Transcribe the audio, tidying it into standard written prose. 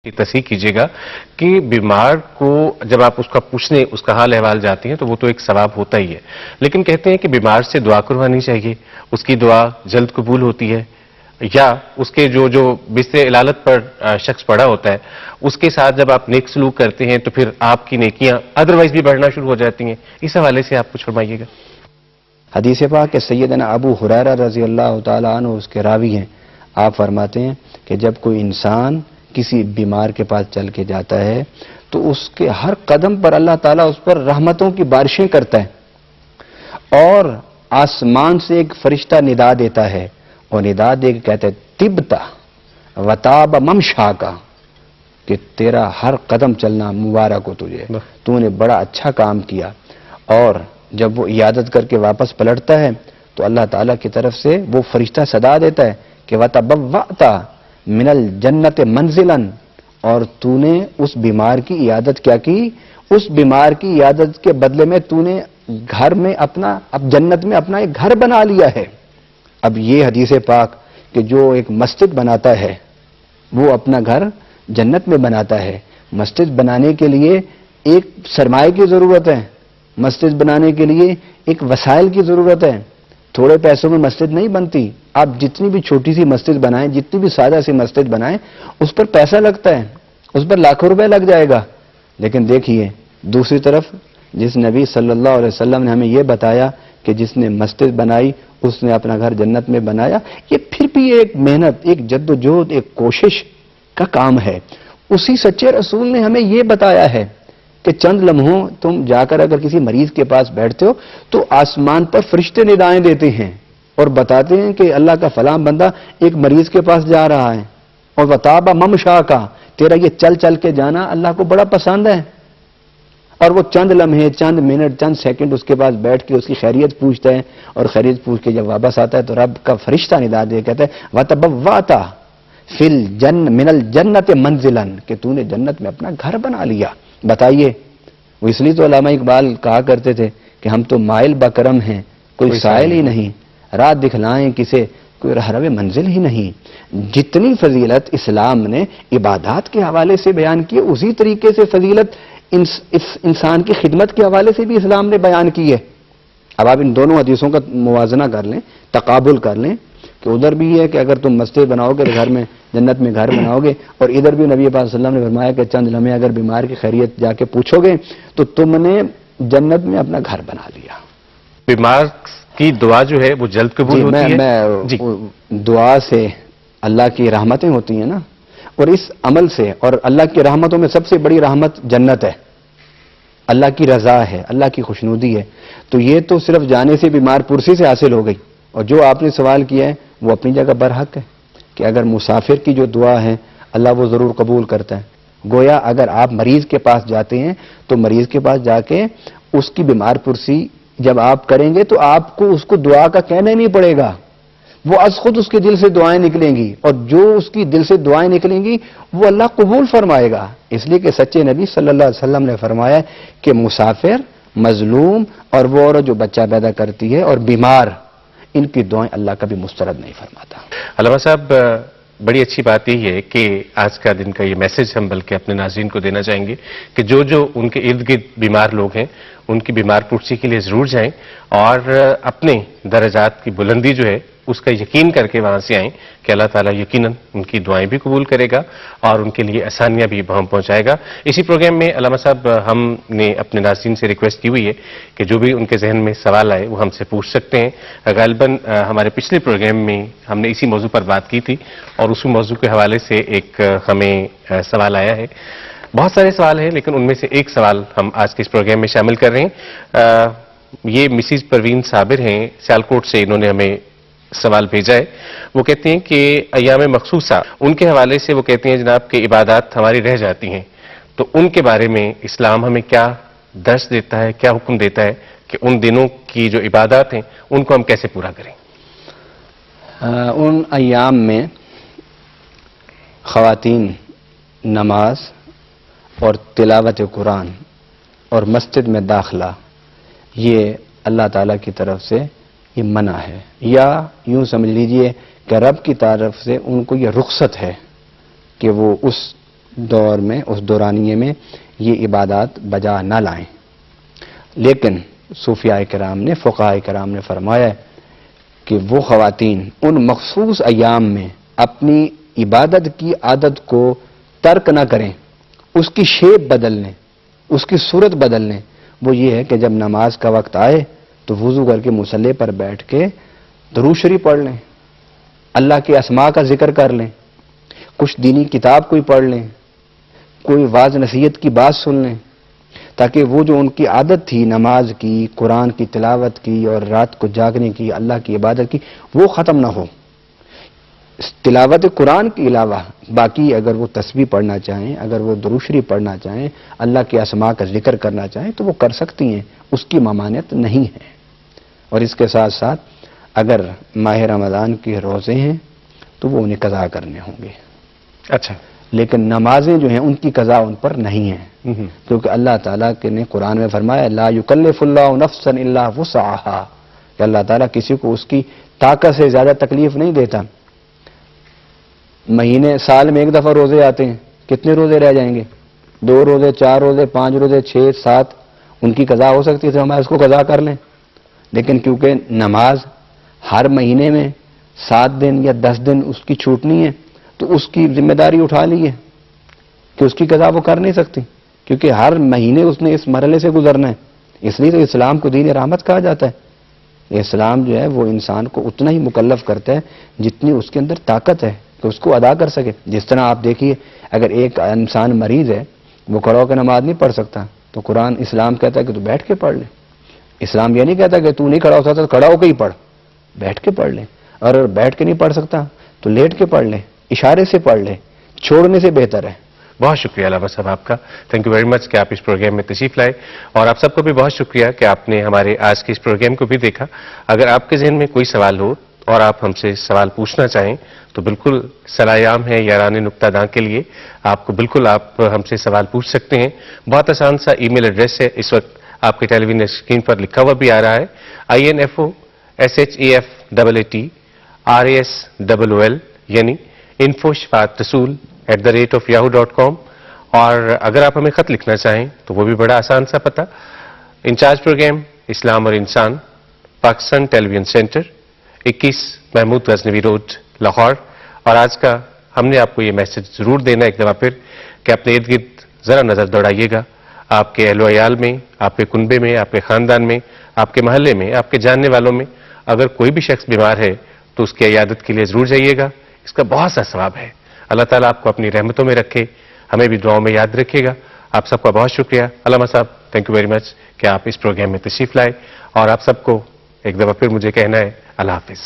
کی تصحیح کیجیے گا کہ بیمار کو جب آپ اس کا پوچھنے اس کا حال احوال جاتے ہیں تو وہ تو ایک ثواب ہوتا ہی ہے، لیکن کہتے ہیں کہ بیمار سے دعا کروانی چاہیے، اس کی دعا جلد قبول ہوتی ہے، یا اس کے جو بستر علالت پر شخص پڑا ہوتا ہے اس کے ساتھ جب آپ نیک سلوک کرتے ہیں تو پھر آپ کی نیکیاں ادروائز بھی بڑھنا شروع ہو جاتی ہیں۔ اس حوالے سے آپ کچھ فرمائیے گا۔ حدیث پاک کہ سیدنا ابو ہریرہ رضی اللہ تعالیٰ عنہ اس کے راوی ہیں، آپ فرماتے ہیں کہ جب کوئی انسان کسی بیمار کے پاس چل کے جاتا ہے تو اس کے ہر قدم پر اللہ تعالیٰ اس پر رحمتوں کی بارشیں کرتا ہے، اور آسمان سے ایک فرشتہ ندا دیتا ہے اور ندا دے کے کہتا ہے طبتا وطاب ممشا کا، کہ تیرا ہر قدم چلنا مبارک ہو تجھے، تو نے بڑا اچھا کام کیا۔ اور جب وہ عیادت کر کے واپس پلٹتا ہے تو اللہ تعالیٰ کی طرف سے وہ فرشتہ صدا دیتا ہے کہ وَتَبَوَّأْتَ مِنَ الْجَنَّةِ مَنزِلًا، اور تو نے اس بیمار کی عیادت کیا کی، اس بیمار کی عیادت کے بدلے میں تو نے گھر میں اپنا، اب جنت میں اپنا ایک گھر بنا لیا ہے۔ اب یہ حدیث پاک کہ جو ایک مسجد بناتا ہے وہ اپنا گھر جنت میں بناتا ہے۔ مسجد بنانے کے لیے ایک سرمایہ کی ضرورت ہے، مسجد بنانے کے لیے ایک وسائل کی ضرورت ہے، تھوڑے پیسوں میں مسجد نہیں بنتی۔ آپ جتنی بھی چھوٹی سی مسجد بنائیں، جتنی بھی سادہ سی مسجد بنائیں، اس پر پیسہ لگتا ہے، اس پر لاکھوں روپے لگ جائے گا۔ لیکن دیکھیے دوسری طرف جس نبی صلی اللہ علیہ وسلم نے ہمیں یہ بتایا کہ جس نے مسجد بنائی اس نے اپنا گھر جنت میں بنایا، یہ پھر بھی ایک محنت، ایک جد و جہد، ایک کوشش کا کام ہے۔ اسی سچے رسول نے ہمیں یہ بتایا ہے کہ چند لمحوں تم جا کر اگر کسی مریض کے پاس بیٹھتے ہو تو آسمان پر فرشتے ندائیں دیتے ہیں اور بتاتے ہیں کہ اللہ کا فلاں بندہ ایک مریض کے پاس جا رہا ہے، اور وطابہ ممشا کا، تیرا یہ چل چل کے جانا اللہ کو بڑا پسند ہے۔ اور وہ چند لمحے، چند منٹ، چند سیکنڈ اس کے پاس بیٹھ کے اس کی خیریت پوچھتا ہے، اور خیریت پوچھ کے جب واپس آتا ہے تو رب کا فرشتہ ندا دے کہتا ہے وَتَبَوَّأْتَ فِي مِنَ الْجَنَّةِ مَنزِلًا، کہ تو نے جنت میں اپنا گھر بنا لیا۔ بتائیے، وہ اس لیے تو علامہ اقبال کہا کرتے تھے کہ ہم تو مائل بکرم ہیں، کوئی سائل ہی نہیں، راہ دکھلائیں کسے، کوئی رہرو منزل ہی نہیں۔ جتنی فضیلت اسلام نے عبادات کے حوالے سے بیان کی، اسی طریقے سے فضیلت انسان کی خدمت کے حوالے سے بھی اسلام نے بیان کی ہے۔ اب آپ ان دونوں حدیثوں کا موازنہ کر لیں، تقابل کر لیں، کہ ادھر بھی ہے کہ اگر تم مسجد بناؤ گے تو گھر میں جنت میں گھر بناؤ گے، اور ادھر بھی نبی پاک صلی اللہ علیہ وسلم نے فرمایا کہ چند لمحے اگر بیمار کی خیریت جا کے پوچھو گے تو تم نے جنت میں اپنا گھر بنا لیا۔ بیمار کی دعا جو ہے وہ جلد قبول ہوتی ہے؟ میں دعا سے اللہ کی رحمتیں ہوتی ہیں نا، اور اس عمل سے، اور اللہ کی رحمتوں میں سب سے بڑی رحمت جنت ہے، اللہ کی رضا ہے، اللہ کی خوشنودی ہے۔ تو یہ تو صرف جانے سے بیمار پرسی سے حاصل ہو گئی، اور جو آپ نے سوال کیا ہے وہ اپنی جگہ برحق ہے کہ اگر مسافر کی جو دعا ہے اللہ وہ ضرور قبول کرتا ہے۔ گویا اگر آپ مریض کے پاس جاتے ہیں تو مریض کے پاس جا کے اس کی بیمار پرسی جب آپ کریں گے تو آپ کو اس کو دعا کا کہنا ہی نہیں پڑے گا، وہ از خود اس کے دل سے دعائیں نکلیں گی، اور جو اس کی دل سے دعائیں نکلیں گی وہ اللہ قبول فرمائے گا۔ اس لیے کہ سچے نبی صلی اللہ علیہ وسلم نے فرمایا کہ مسافر، مظلوم، اور وہ عورت جو بچہ پیدا کرتی ہے، اور بیمار، ان کی دعائیں اللہ کبھی مسترد نہیں فرماتا۔ علامہ صاحب، بڑی اچھی بات یہ ہے کہ آج کا دن کا یہ میسج ہم بلکہ اپنے ناظرین کو دینا چاہیں گے کہ جو ان کے ارد گرد بیمار لوگ ہیں ان کی بیمار پرسی کے لیے ضرور جائیں، اور اپنے درجات کی بلندی جو ہے اس کا یقین کر کے وہاں سے آئیں کہ اللہ تعالیٰ یقیناً ان کی دعائیں بھی قبول کرے گا اور ان کے لیے آسانیاں بھی بہم پہنچائے گا۔ اسی پروگرام میں علامہ صاحب ہم نے اپنے ناظرین سے ریکویسٹ کی ہوئی ہے کہ جو بھی ان کے ذہن میں سوال آئے وہ ہم سے پوچھ سکتے ہیں۔ غالباً ہمارے پچھلے پروگرام میں ہم نے اسی موضوع پر بات کی تھی، اور اسی موضوع کے حوالے سے ایک ہمیں سوال آیا ہے۔ بہت سارے سوال ہیں لیکن ان میں سے ایک سوال ہم آج کے اس پروگرام میں شامل کر رہے ہیں۔ یہ مسز پروین صابر ہیں سیالکوٹ سے، انہوں نے ہمیں سوال بھیجا ہے۔ وہ کہتے ہیں کہ ایام مخصوصہ ان کے حوالے سے وہ کہتے ہیں جناب کہ عبادات ہماری رہ جاتی ہیں، تو ان کے بارے میں اسلام ہمیں کیا درس دیتا ہے، کیا حکم دیتا ہے کہ ان دنوں کی جو عبادات ہیں ان کو ہم کیسے پورا کریں؟ ان ایام میں خواتین نماز اور تلاوت قرآن اور مسجد میں داخلہ یہ اللہ تعالیٰ کی طرف سے یہ منع ہے، یا یوں سمجھ لیجئے کہ رب کی طرف سے ان کو یہ رخصت ہے کہ وہ اس دور میں، اس دورانیے میں یہ عبادات بجا نہ لائیں. لیکن صوفیاء کرام نے، فقہاء کرام نے فرمایا ہے کہ وہ خواتین ان مخصوص ایام میں اپنی عبادت کی عادت کو ترک نہ کریں، اس کی شیپ بدل لیں، اس کی صورت بدل لیں. وہ یہ ہے کہ جب نماز کا وقت آئے تو وضو کر کے مصلی پر بیٹھ کے درود شریف پڑھ لیں، اللہ کے اسماء کا ذکر کر لیں، کچھ دینی کتاب کوئی پڑھ لیں، کوئی واعظ نصیحت کی بات سن لیں، تاکہ وہ جو ان کی عادت تھی نماز کی، قرآن کی تلاوت کی اور رات کو جاگنے کی، اللہ کی عبادت کی، وہ ختم نہ ہو. تلاوت قرآن کے علاوہ باقی اگر وہ تسبیح پڑھنا چاہیں، اگر وہ درود شریف پڑھنا چاہیں، اللہ کے اسماء کا ذکر کرنا چاہیں تو وہ کر سکتی ہیں، اس کی ممانعت نہیں ہے. اور اس کے ساتھ ساتھ اگر ماہ رمضان کے روزے ہیں تو وہ انہیں قضا کرنے ہوں گے. اچھا. لیکن نمازیں جو ہیں ان کی قضا ان پر نہیں ہے، کیونکہ اللہ تعالیٰ نے قرآن میں فرمایا لا یکلف اللہ نفسا الا وسعها، کہ اللہ تعالیٰ کسی کو اس کی طاقت سے زیادہ تکلیف نہیں دیتا. مہینے سال میں ایک دفعہ روزے آتے ہیں، کتنے روزے رہ جائیں گے؟ 2 روزے، 4 روزے، 5 روزے، 6، 7، ان کی قضا ہو سکتی ہے تو ہم اس کو قضا کر لیں. لیکن کیونکہ نماز ہر مہینے میں 7 دن یا 10 دن اس کی چھوٹنی ہے تو اس کی ذمہ داری اٹھا لی ہے کہ اس کی قضا وہ کر نہیں سکتی، کیونکہ ہر مہینے اس نے اس مرحلے سے گزرنا ہے. اس لیے تو اسلام کو دین رحمت کہا جاتا ہے. اسلام جو ہے وہ انسان کو اتنا ہی مکلف کرتا ہے جتنی اس کے اندر طاقت ہے کہ اس کو ادا کر سکے. جس طرح آپ دیکھیے اگر ایک انسان مریض ہے، وہ کھڑا ہو کے نماز نہیں پڑھ سکتا، تو قرآن اسلام کہتا ہے کہ تو بیٹھ کے پڑھ لے. اسلام یہ نہیں کہتا کہ تو نہیں کھڑا ہو سکتا تو کھڑا ہو کے ہی پڑھ، بیٹھ کے پڑھ لے. اور اگر بیٹھ کے نہیں پڑھ سکتا تو لیٹ کے پڑھ لے، اشارے سے پڑھ لے، چھوڑنے سے بہتر ہے. بہت شکریہ علامہ صاحب آپ کا. تھینک یو ویری مچ کہ آپ اس پروگرام میں تشریف لائے، اور آپ سب کو بھی بہت شکریہ کہ آپ نے ہمارے آج کے اس پروگرام کو بھی دیکھا. اگر آپ کے ذہن میں کوئی سوال ہو اور آپ ہم سے سوال پوچھنا چاہیں تو بالکل صلاح عام ہے یاران نکتہ داں کے لیے آپ ہم سے سوال پوچھ سکتے ہیں. بہت آسان سا ای میل ایڈریس ہے، اس وقت آپ کے ٹیلی ویژن اسکرین پر لکھا ہوا بھی آ رہا ہے، info@rasol یعنی info@rasul@yahoo.com. اور اگر آپ ہمیں خط لکھنا چاہیں تو وہ بھی بڑا آسان سا پتہ، انچارج پروگرام اسلام اور انسان، Pakistan television centre, 21 Mahmood Ghaznavi road, Lahore. اور آج کا ہم نے آپ کو یہ میسج ضرور دینا ایک دفعہ پھر کہ اپنے ارد گرد ذرا نظر دوڑائیے گا. آپ کے اہل و عیال میں، آپ کے کنبے میں، آپ کے خاندان میں، آپ کے محلے میں، آپ کے جاننے والوں میں اگر کوئی بھی شخص بیمار ہے تو اس کی عیادت کے لیے ضرور جائیے گا. اس کا بہت سا ثواب ہے. اللہ تعالیٰ آپ کو اپنی رحمتوں میں رکھے، ہمیں بھی دعاؤں میں یاد رکھے گا. آپ سب کا بہت شکریہ. علامہ صاحب تھینک یو ویری مچ کہ آپ اس پروگرام میں تشریف لائے، اور آپ سب کو ایک دفعہ پھر مجھے کہنا ہے اللہ حافظ.